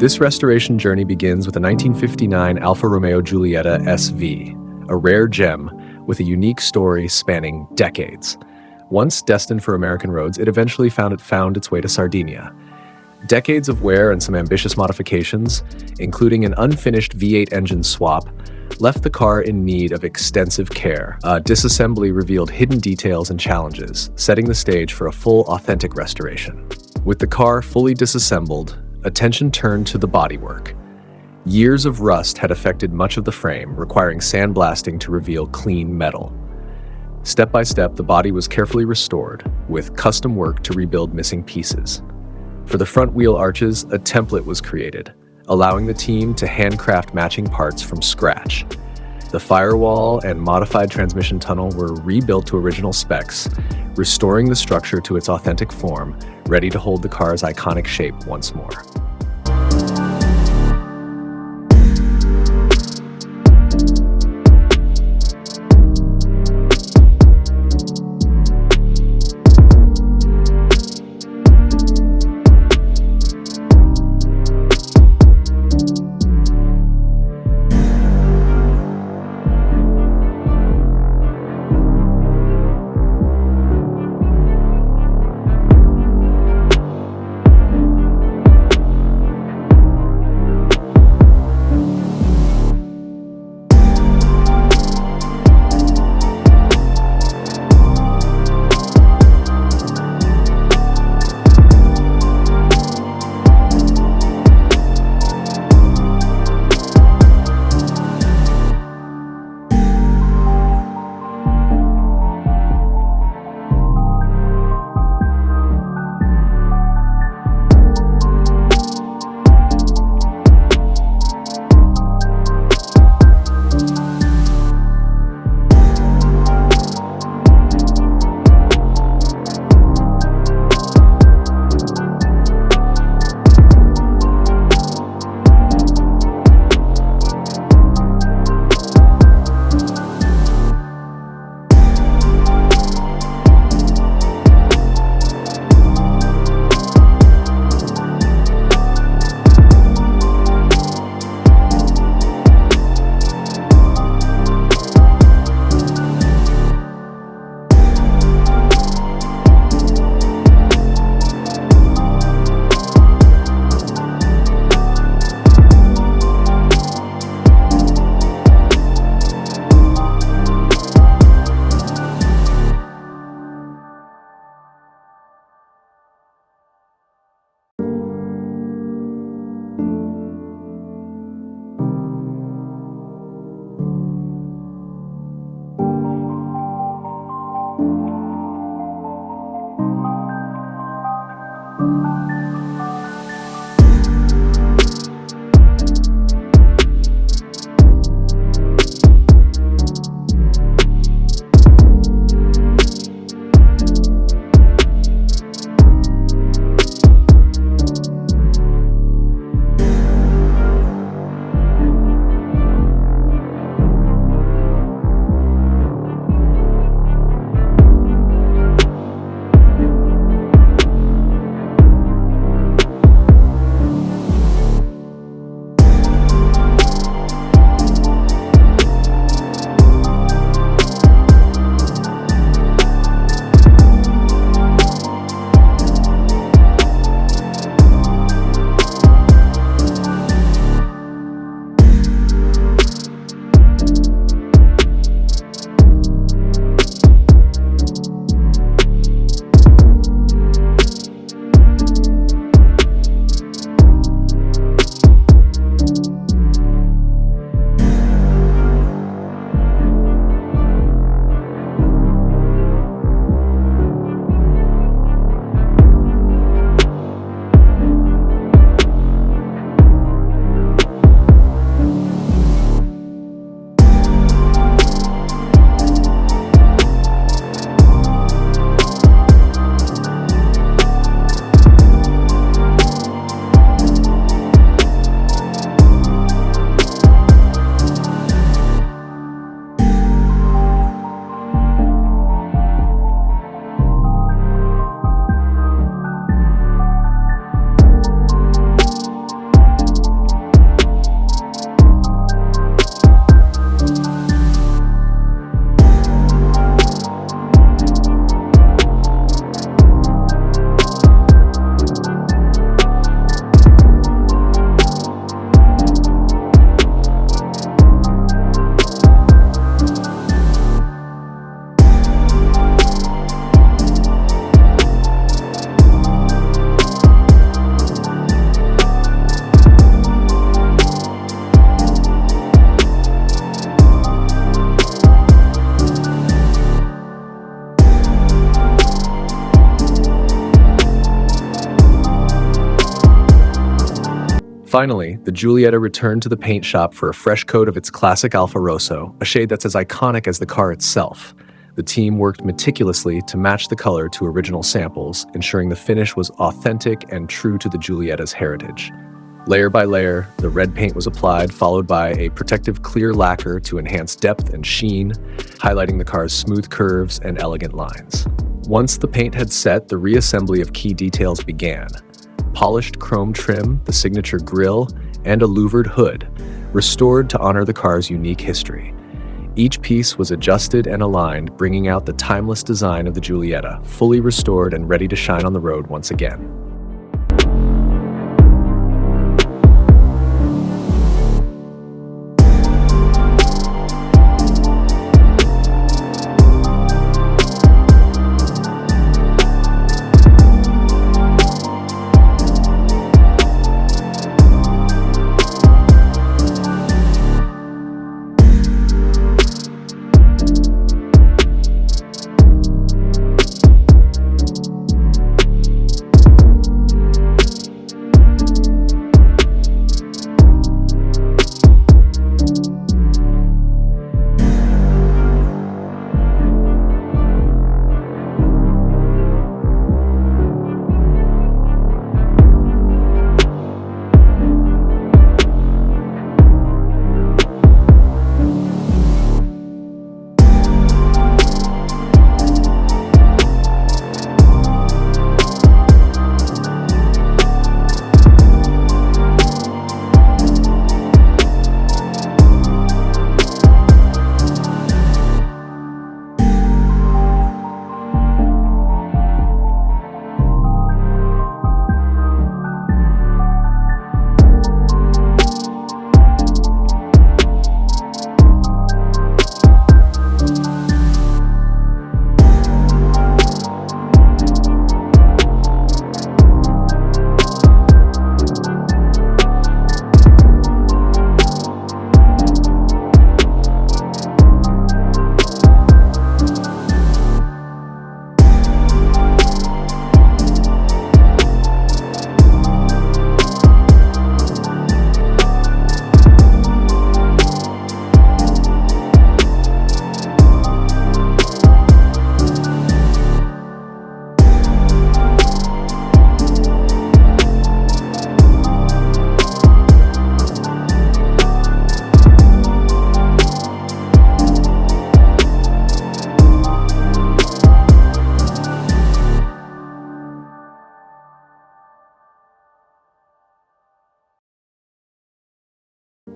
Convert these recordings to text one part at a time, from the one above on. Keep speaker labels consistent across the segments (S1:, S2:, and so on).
S1: This restoration journey begins with a 1959 Alfa Romeo Giulietta SV, a rare gem with a unique story spanning decades. Once destined for American roads, it eventually found its way to Sardinia. Decades of wear and some ambitious modifications, including an unfinished V8 engine swap, left the car in need of extensive care. Disassembly revealed hidden details and challenges, setting the stage for a full, authentic restoration. With the car fully disassembled, attention turned to the bodywork. Years of rust had affected much of the frame, requiring sandblasting to reveal clean metal. Step by step, the body was carefully restored, with custom work to rebuild missing pieces. For the front wheel arches, a template was created, allowing the team to handcraft matching parts from scratch. The firewall and modified transmission tunnel were rebuilt to original specs, restoring the structure to its authentic form, ready to hold the car's iconic shape once more. Finally, the Giulietta returned to the paint shop for a fresh coat of its classic Alfa Rosso, a shade that's as iconic as the car itself. The team worked meticulously to match the color to original samples, ensuring the finish was authentic and true to the Giulietta's heritage. Layer by layer, the red paint was applied, followed by a protective clear lacquer to enhance depth and sheen, highlighting the car's smooth curves and elegant lines. Once the paint had set, the reassembly of key details began. Polished chrome trim, the signature grille, and a louvered hood, restored to honor the car's unique history. Each piece was adjusted and aligned, bringing out the timeless design of the Giulietta, fully restored and ready to shine on the road once again.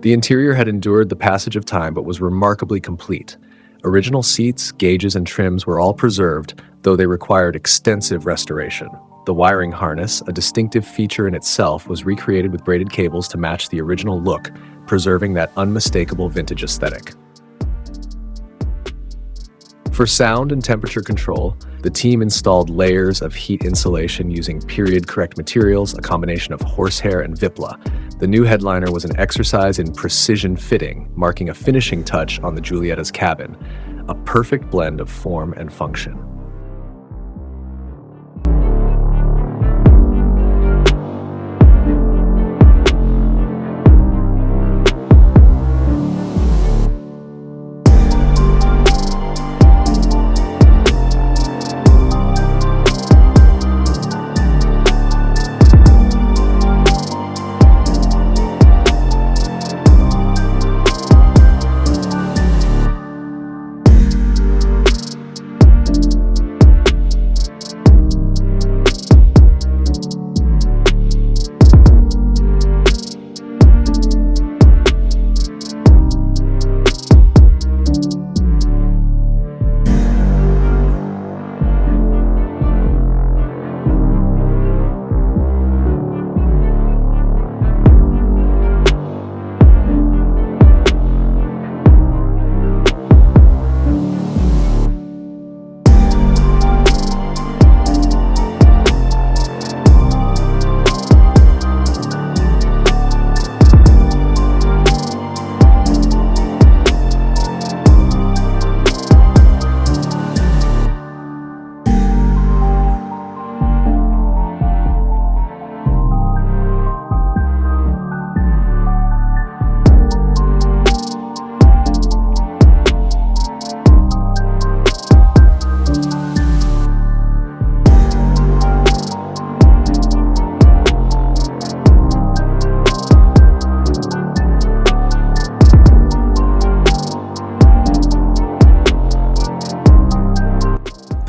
S1: The interior had endured the passage of time but was remarkably complete. Original seats, gauges, and trims were all preserved, though they required extensive restoration. The wiring harness, a distinctive feature in itself, was recreated with braided cables to match the original look, preserving that unmistakable vintage aesthetic. For sound and temperature control, the team installed layers of heat insulation using period-correct materials, a combination of horsehair and Vipla. The new headliner was an exercise in precision fitting, marking a finishing touch on the Giulietta's cabin, a perfect blend of form and function.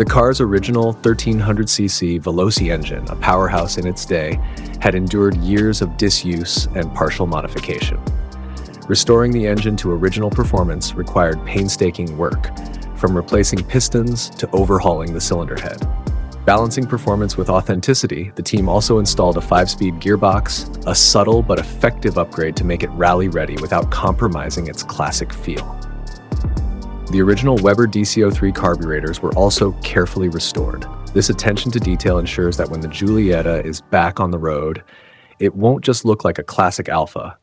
S1: The car's original 1300cc Veloci engine, a powerhouse in its day, had endured years of disuse and partial modification. Restoring the engine to original performance required painstaking work, from replacing pistons to overhauling the cylinder head. Balancing performance with authenticity, the team also installed a 5-speed gearbox, a subtle but effective upgrade to make it rally-ready without compromising its classic feel. The original Weber DCO3 carburetors were also carefully restored. This attention to detail ensures that when the Giulietta is back on the road, it won't just look like a classic Alfa,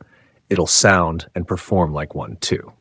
S1: it'll sound and perform like one too.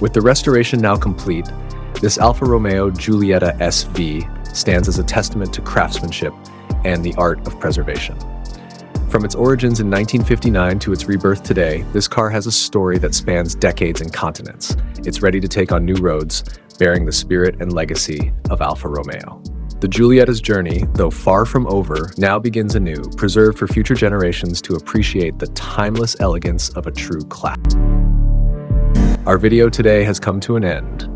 S1: With the restoration now complete, this Alfa Romeo Giulietta SV stands as a testament to craftsmanship and the art of preservation. From its origins in 1959 to its rebirth today, this car has a story that spans decades and continents. It's ready to take on new roads, bearing the spirit and legacy of Alfa Romeo. The Giulietta's journey, though far from over, now begins anew, preserved for future generations to appreciate the timeless elegance of a true classic. Our video today has come to an end.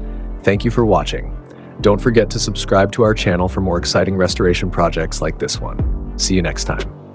S1: Thank you for watching. Don't forget to subscribe to our channel for more exciting restoration projects like this one. See you next time.